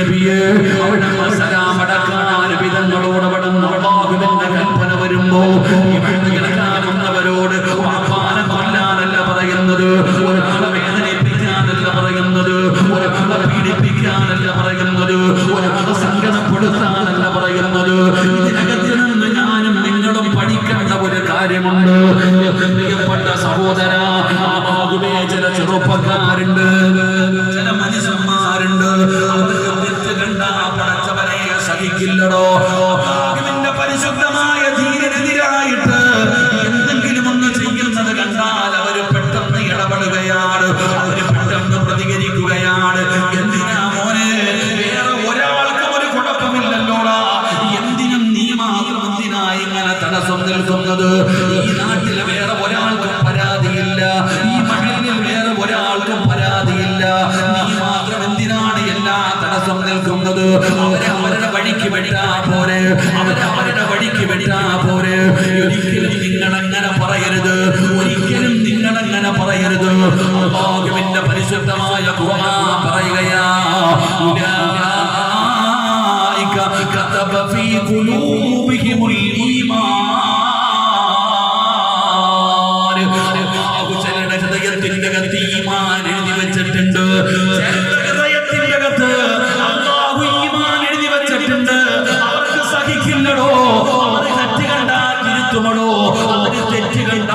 നബിയെ അവിടെ സലാം അടക്കാൻ വിധങ്ങളോട് അവിടെ അല്ലാഹുവിന്റെ കൽപ്പന വരുമ്പോ ഇവിടെ കിടക്കാവുന്നവരോട് വാപ്പാനെ കൊല്ലാനല്ല പറയുന്നത്, ഒരാളെ വേദനിപ്പിക്കാനല്ല പറയുന്നത്, ഒരാളെ പീഡിപ്പിക്കാനല്ല പറയുന്നത്, ഒരാളെ സങ്കടപ്പെടുത്താനല്ല പറയുന്നത്. ഇതിനകത്ത് നിന്ന് ഞാനും നിങ്ങളും പഠിക്കേണ്ട ഒരു കാര്യമുണ്ട്. പ്രിയപ്പെട്ട സഹോദര, ആകുവേ ചില ചെറുപ്പക്കാരുണ്ട്, ചില മനുഷ്യന്മാരുണ്ട്, അവർക്ക് തെറ്റ് കണ്ടാ പടച്ചവനെ സഹിക്കില്ലടോ. ആകുവിന്റെ പരിശുദ്ധമായ ധീരനെതിരായിട്ട് എന്തെങ്കിലും ഒന്ന് ചെയ്യുന്നത് കണ്ടാൽ അവര് പെട്ടെന്ന് ഇടപെടുകയാണ്, അവര് പെട്ടെന്ന് പ്രതികരിക്കുകയാണ്. എന്തിനാ മോനെ, വേറെ ഒരാൾക്കും ഒരു കുഴപ്പമില്ലല്ലോടാ, എന്തിനും നീ മാത്രം എന്തിനാ ഇങ്ങനെ തടസ്സം നിൽക്കുന്നത്? ഈ നാട്ടിൽ വേറെ ഒരാൾക്കും പരാതിയില്ല, ഈ മണ്ണിൽ വേറെ ഒരാൾക്കും പരാതിയില്ല, നീ മാത്രം എന്തിനാണ് എല്ലാ തടസ്സം നിൽക്കുന്നത്? അവരെ അവരുടെ വഴിക്ക് വിട്ടാ പോരെ, അവരെ അവരുടെ വഴിക്ക് വിട്ടാ പോരെ. ഒരിക്കലും നിങ്ങളങ്ങനെ പറയരുത്, ഒരിക്കലും നിങ്ങളങ്ങനെ പറയരുത്. അല്ലാഹുവിന്റെ പരിശുദ്ധമായ ഖുർആൻ പറയുകയാ, ഉലൈക കതബ ഫീ ഖുലൂബിഹിമുൽ ഈമാൻ. ചിലരുടെ ഹൃദയത്തിന്റെ അകത്ത് ഈമാൻ എഴുതി വെച്ചിട്ടുണ്ട്, ചിലരുടെ ഹൃദയത്തിന്റെ അകത്ത് അല്ലാഹു ഈമാൻ എഴുതി വെച്ചിട്ടുണ്ട്. അവർക്ക് സഹിക്കില്ലടോ, അവർ തെറ്റ് കണ്ടാൽ തിരുത്തുമടോ, അവർ തെറ്റ് കണ്ട